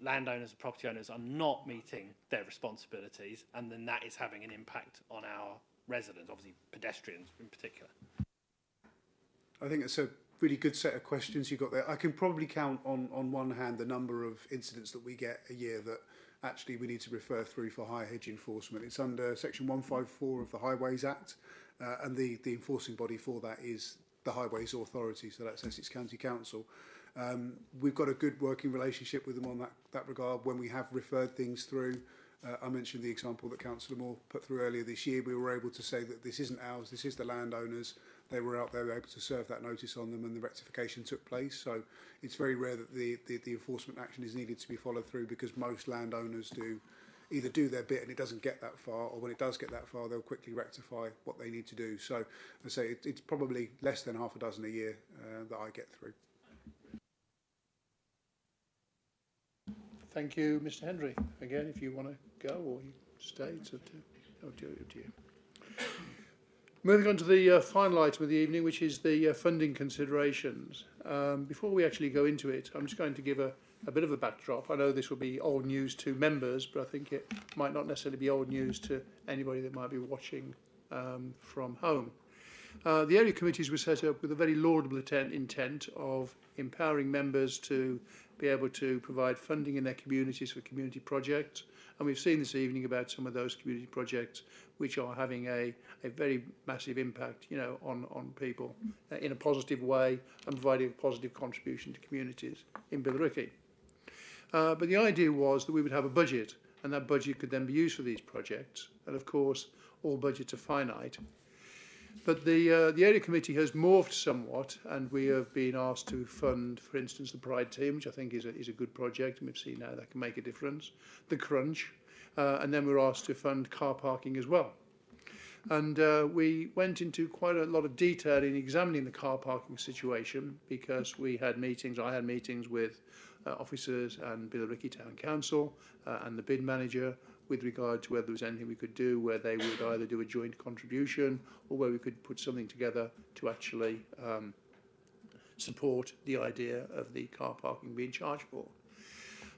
landowners and property owners are not meeting their responsibilities, and then that is having an impact on our residents, obviously pedestrians in particular? I think it's a really good set of questions you got there. I can probably count on one hand the number of incidents that we get a year that actually we need to refer through for high hedge enforcement. It's under Section 154 of the Highways Act, and the enforcing body for that is the Highways Authority, so that's Essex County Council. We've got a good working relationship with them on that regard. When we have referred things through, I mentioned the example that Councillor Moore put through earlier this year. We were able to say that this isn't ours, this is the landowners. They were out there able to serve that notice on them, and the rectification took place. So it's very rare that the enforcement action is needed to be followed through, because most landowners either do their bit and it doesn't get that far, or when it does get that far, they'll quickly rectify what they need to do. So I say it's probably less than half a dozen a year that I get through. Thank you, Mr. Hendry. Again, if you want to go or you stay, it's up to you. Moving on to the final item of the evening, which is the funding considerations. Before we actually go into it, I'm just going to give a bit of a backdrop. I know this will be old news to members, but I think it might not necessarily be old news to anybody that might be watching from home. The area committees were set up with a very laudable intent of empowering members to be able to provide funding in their communities for community projects. And we've seen this evening about some of those community projects which are having a very massive impact, you know, on people in a positive way and providing a positive contribution to communities in Billericay. But the idea was that we would have a budget, and that budget could then be used for these projects. And of course, all budgets are finite. But the area committee has morphed somewhat, and we have been asked to fund, for instance, the Pride team, which I think is a good project, and we've seen how that can make a difference. The Crunch, and then we were asked to fund car parking as well. And we went into quite a lot of detail in examining the car parking situation, because we had meetings. I had meetings with officers and Billericay Town Council and the bid manager, with regard to whether there was anything we could do where they would either do a joint contribution or where we could put something together to actually support the idea of the car parking being charged for.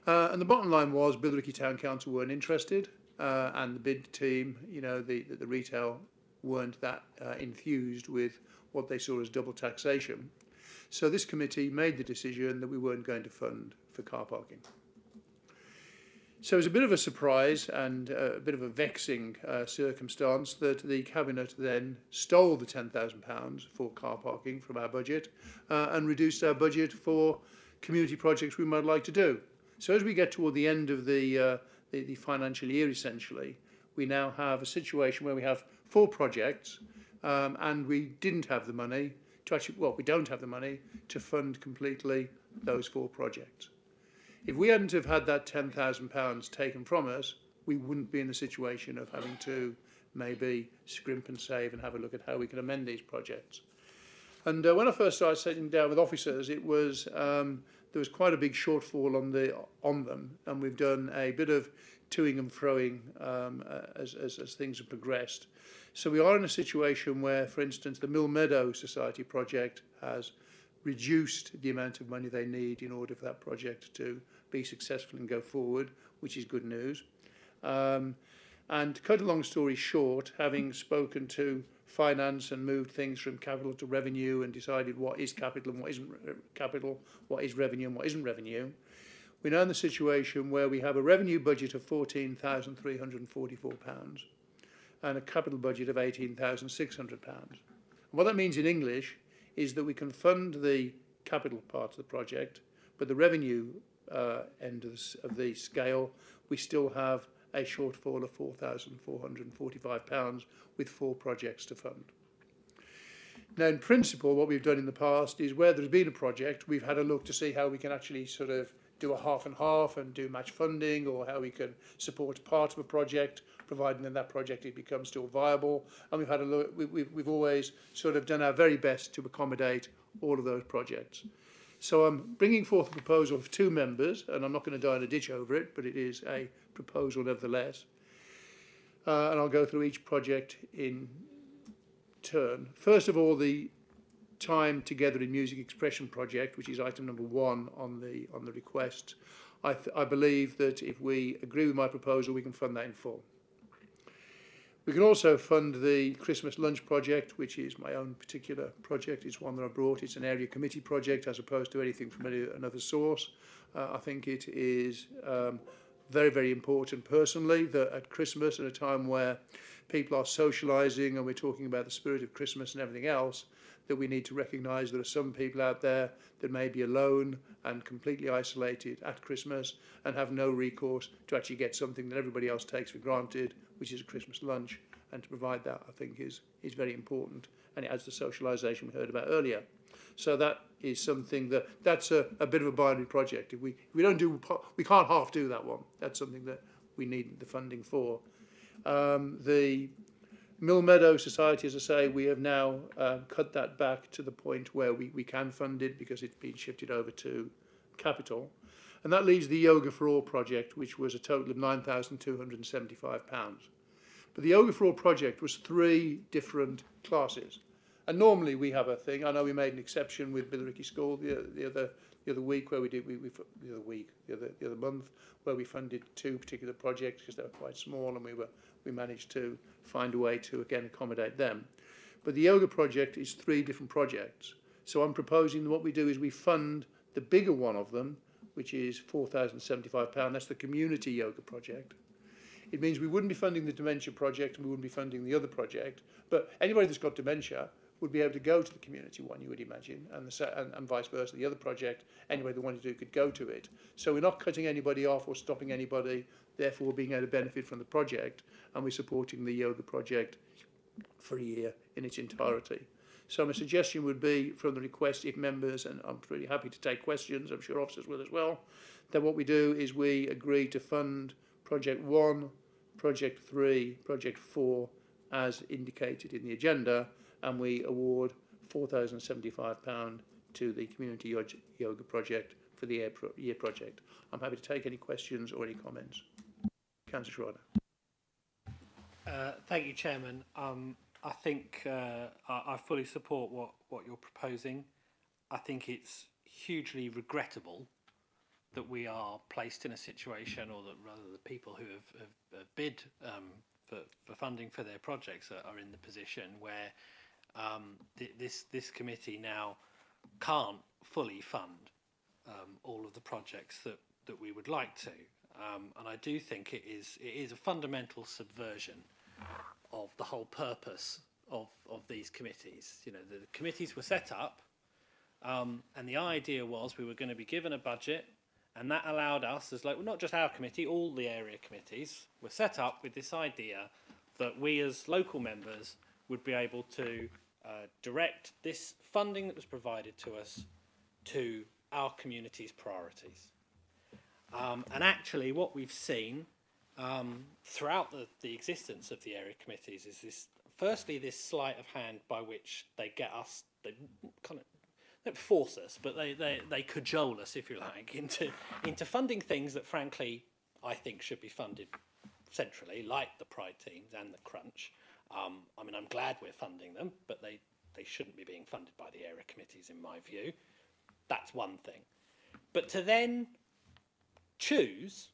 And the bottom line was Billericay Town Council weren't interested, and the bid team, you know, the retail weren't that enthused with what they saw as double taxation. So this committee made the decision that we weren't going to fund for car parking. So it was a bit of a surprise and a bit of a vexing circumstance that the Cabinet then stole the £10,000 for car parking from our budget and reduced our budget for community projects we might like to do. So as we get toward the end of the financial year, essentially, we now have a situation where we have 4 projects and we didn't have the money to actually, well, we don't have the money to fund completely those 4 projects. If we hadn't have had that £10,000 taken from us, we wouldn't be in the situation of having to maybe scrimp and save and have a look at how we can amend these projects. And when I first started sitting down with officers, it was there was quite a big shortfall on them, and we've done a bit of toing and froing as things have progressed. So we are in a situation where, for instance, the Mill Meadow Society project has reduced the amount of money they need in order for that project to be successful and go forward, which is good news. And to cut a long story short, having spoken to finance and moved things from capital to revenue and decided what is capital and what isn't capital, what is revenue and what isn't revenue, we're now in the situation where we have a revenue budget of £14,344 and a capital budget of £18,600. And what that means in English is that we can fund the capital part of the project, but the revenue end of the scale, we still have a shortfall of £4,445 with 4 projects to fund. Now, in principle, what we've done in the past is where there's been a project, we've had a look to see how we can actually sort of do a half and half and do match funding, or how we can support part of a project, providing that project it becomes still viable. And we've had a look, we've always sort of done our very best to accommodate all of those projects. So I'm bringing forth a proposal of 2 members, and I'm not going to die in a ditch over it, but it is a proposal nevertheless. And I'll go through each project in turn. First of all, the Time Together in Music Expression project, which is item number 1 on the request. I believe that if we agree with my proposal, we can fund that in full. We can also fund the Christmas lunch project, which is my own particular project. It's one that I brought. It's an area committee project as opposed to anything from another source. I think it is very, very important personally that at Christmas, at a time where people are socialising and we're talking about the spirit of Christmas and everything else, that we need to recognise there are some people out there that may be alone and completely isolated at Christmas and have no recourse to actually get something that everybody else takes for granted, which is a Christmas lunch. And to provide that, I think, is very important, and it adds the socialisation we heard about earlier. So that is something that's a bit of a binary project. If we don't do, we can't half do that one. That's something that we need the funding for. The Mill Meadow Society, as I say, we have now cut that back to the point where we can fund it because it's been shifted over to capital. And that leaves the Yoga for All project, which was a total of £9,275. But the Yoga for All project was 3 different classes. And normally we have a thing. I know we made an exception with Billericay School the other week where the other month where we funded 2 particular projects because they were quite small, and we managed to find a way to again accommodate them. But the yoga project is 3 different projects. So I'm proposing that what we do is we fund the bigger one of them, which is £4,075. That's the community yoga project. It means we wouldn't be funding the dementia project and we wouldn't be funding the other project. But anybody that's got dementia would be able to go to the community one, you would imagine, and vice versa. The other project, anybody that wanted to could go to it. So we're not cutting anybody off or stopping anybody, therefore being able to benefit from the project, and we're supporting the yoga project for a year in its entirety. So my suggestion would be from the request, if members, and I'm pretty happy to take questions, I'm sure officers will as well, that what we do is we agree to fund Project 1, Project 3, Project 4 as indicated in the agenda, and we award £4,075 to the Community Yoga Project for the year project. I'm happy to take any questions or any comments. Councillor Schreider. Thank you, Chairman. I think I fully support what you're proposing. I think it's hugely regrettable that we are placed in a situation, or that rather the people who have bid for funding for their projects are in the position where this committee now can't fully fund all of the projects that we would like to. And I do think it is a fundamental subversion of the whole purpose of these committees. You know, the committees were set up, and the idea was we were going to be given a budget, and that allowed us, as not just our committee, all the area committees were set up with this idea that we as local members would be able to direct this funding that was provided to us to our community's priorities. And actually what we've seen throughout the existence of the area committees is this, firstly, this sleight of hand by which they get us, they kind of don't force us, but they cajole us, if you like, into funding things that, frankly, I think should be funded centrally, like the Pride teams and the Crunch. I mean, I'm glad we're funding them, but they shouldn't be being funded by the area committees, in my view. That's one thing. But to then choose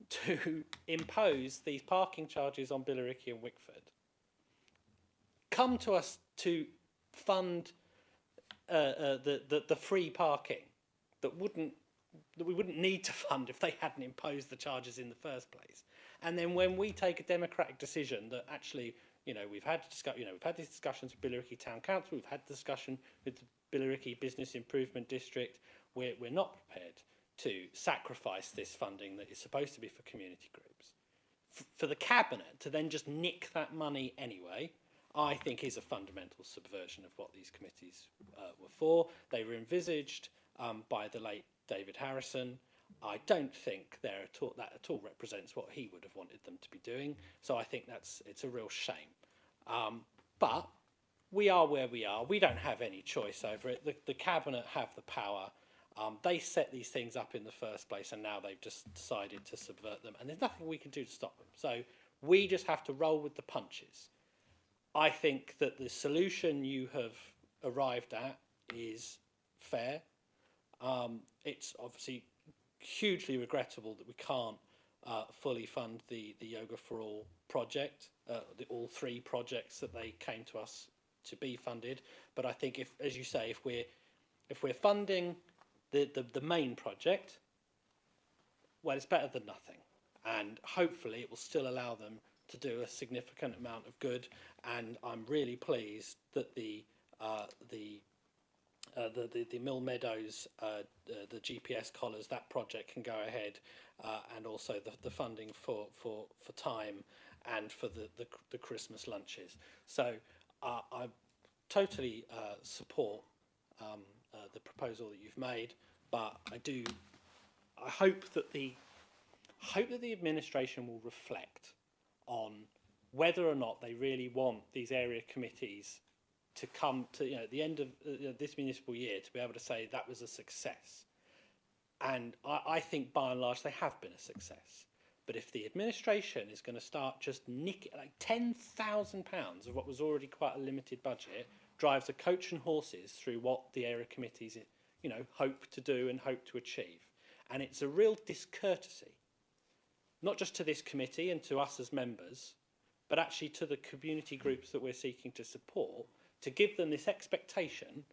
to impose these parking charges on Billericay and Wickford, come to us to fund the free parking that we wouldn't need to fund if they hadn't imposed the charges in the first place. And then when we take a democratic decision that actually, you know, we've had these discussions with Billericay Town Council, we've had discussion with the Billericay Business Improvement District, we're not prepared to sacrifice this funding that is supposed to be for community groups. For the Cabinet to then just nick that money anyway, I think is a fundamental subversion of what these committees were for. They were envisaged by the late David Harrison. I don't think that at all represents what he would have wanted them to be doing. So I think it's a real shame. But we are where we are. We don't have any choice over it. The Cabinet have the power. They set these things up in the first place, and now they've just decided to subvert them. And there's nothing we can do to stop them. So we just have to roll with the punches. I think that the solution you have arrived at is fair. It's obviously hugely regrettable that we can't fully fund the Yoga for All project, all 3 projects that they came to us to be funded. But I think, if, as you say, if we're funding the main project, well, it's better than nothing, and hopefully it will still allow them to do a significant amount of good. And I'm really pleased that the Mill Meadows, the GPS collars, that project can go ahead, and also the funding for time and for the Christmas lunches. So I totally support the proposal that you've made, but I hope that the administration will reflect on whether or not they really want these area committees to come to, you know, at the end of this municipal year, to be able to say that was a success. And I think by and large they have been a success. But if the administration is going to start just nicking, like £10,000 of what was already quite a limited budget, drives a coach and horses through what the area committees, you know, hope to do and hope to achieve. And it's a real discourtesy, not just to this committee and to us as members, but actually to the community groups that we're seeking to support, to give them this expectation,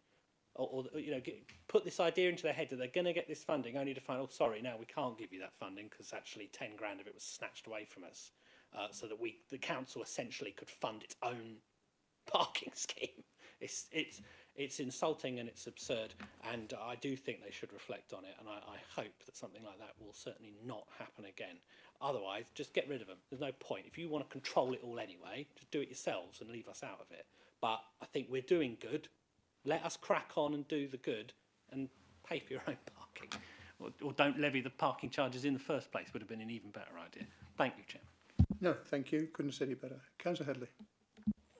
or you know, put this idea into their head that they're going to get this funding, only to find, oh, sorry, no, we can't give you that funding because actually 10 grand of it was snatched away from us, so that the council essentially could fund its own parking scheme. It's insulting and it's absurd, and I do think they should reflect on it, and I hope that something like that will certainly not happen again. Otherwise, just get rid of them. There's no point. If you want to control it all anyway, just do it yourselves and leave us out of it. But I think we're doing good. Let us crack on and do the good and pay for your own parking. Or don't levy the parking charges in the first place would have been an even better idea. Thank you, Chairman. No, thank you. Couldn't have said it better. Councillor Headley.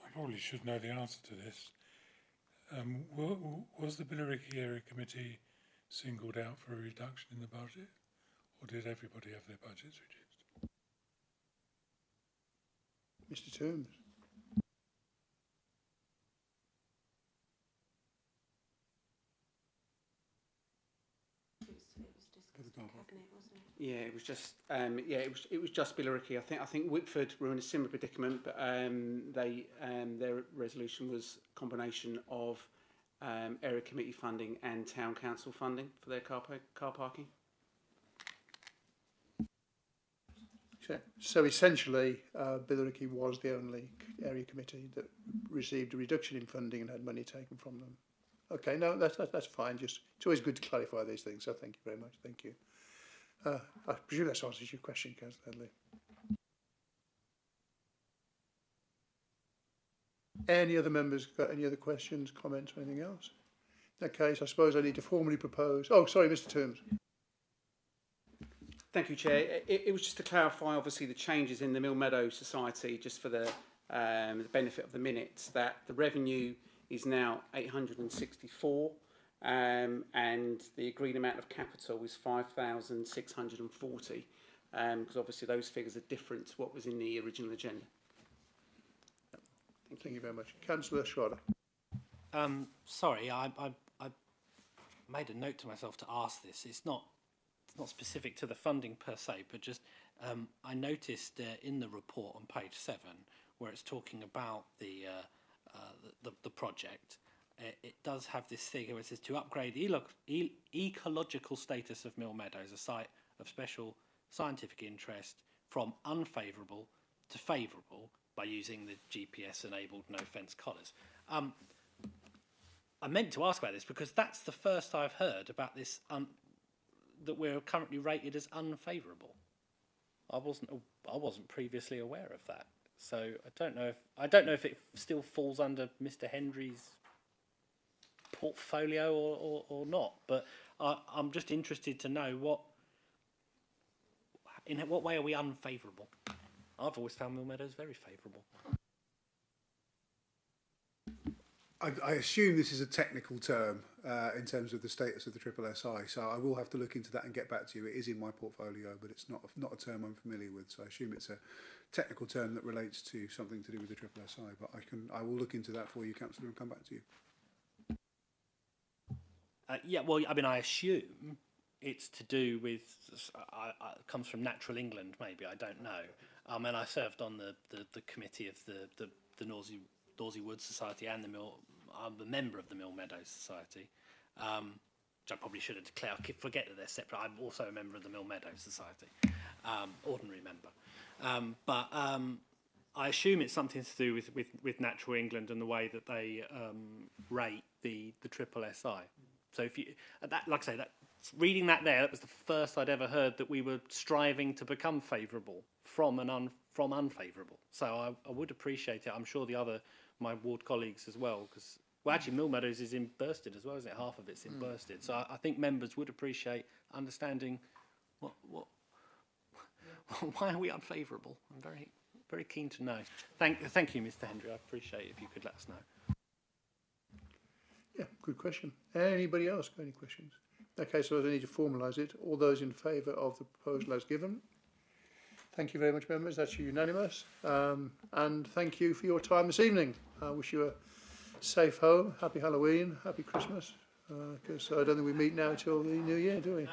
I probably should know the answer to this. Was the Billericay Area Committee singled out for a reduction in the budget, or did everybody have their budgets reduced? Mr. Toombs. Yeah, it was just it was just Billericay. I think Whitford were in a similar predicament, but their resolution was a combination of area committee funding and town council funding for their car parking. So essentially, Billericay was the only area committee that received a reduction in funding and had money taken from them. Okay, no, that's fine. Just it's always good to clarify these things. So thank you very much. Thank you. I presume that answers your question, Councillor Headley. Any other members got any other questions, comments, or anything else? In that case, I suppose I need to formally propose. Oh, sorry, Mr. Toombs. Thank you, Chair. It was just to clarify, obviously, the changes in the Mill Meadows Society, just for the benefit of the minutes, that the revenue is now 864, and the agreed amount of capital is 5,640, because obviously those figures are different to what was in the original agenda. Thank you very much. Councillor Schroeder. Sorry, I made a note to myself to ask this. It's not specific to the funding per se, but just I noticed in the report on page 7, where it's talking about the project, it does have this figure where it says to upgrade the ecological status of Mill Meadows, a site of special scientific interest, from unfavourable to favourable by using the GPS-enabled no-fence collars. I meant to ask about this because that's the first I've heard about this, that we're currently rated as unfavourable. I wasn't previously aware of that. So I don't know if it still falls under Mr. Hendry's portfolio or not. But I'm just interested to know in what way are we unfavourable? I've always found Mill Meadows very favourable. I assume this is a technical term in terms of the status of the SSSI, so I will have to look into that and get back to you. It is in my portfolio, but it's not a term I'm familiar with, so I assume it's a technical term that relates to something to do with the SSSI. But I will look into that for you, Councillor, and come back to you. Yeah, well, I mean, I assume it's to do with comes from Natural England, maybe, I don't know. And I served on the committee of the Norsey Woods Society and I'm a member of the Mill Meadows Society, which I probably should have declared. I forget that they're separate. I'm also a member of the Mill Meadows Society, ordinary member. But I assume it's something to do with Natural England and the way that they rate the SSSI. So if you like I say, reading that that was the first I'd ever heard that we were striving to become favourable from unfavourable. So I would appreciate it. I'm sure my ward colleagues as well, because actually Mill Meadows is in Bursted as well, isn't it? Half of it's in Bursted. So I think members would appreciate understanding what why are we unfavourable. I'm very very keen to know. Thank you, Mr. Hendry. I appreciate it if you could let us know. Yeah, good question. Anybody else got any questions? Okay, so I need to formalise it. All those in favour of the proposal as given. Thank you very much, members. That's unanimous. And thank you for your time this evening. I wish you a safe home, happy Halloween, happy Christmas, because I don't think we meet now till the new year, do we? No.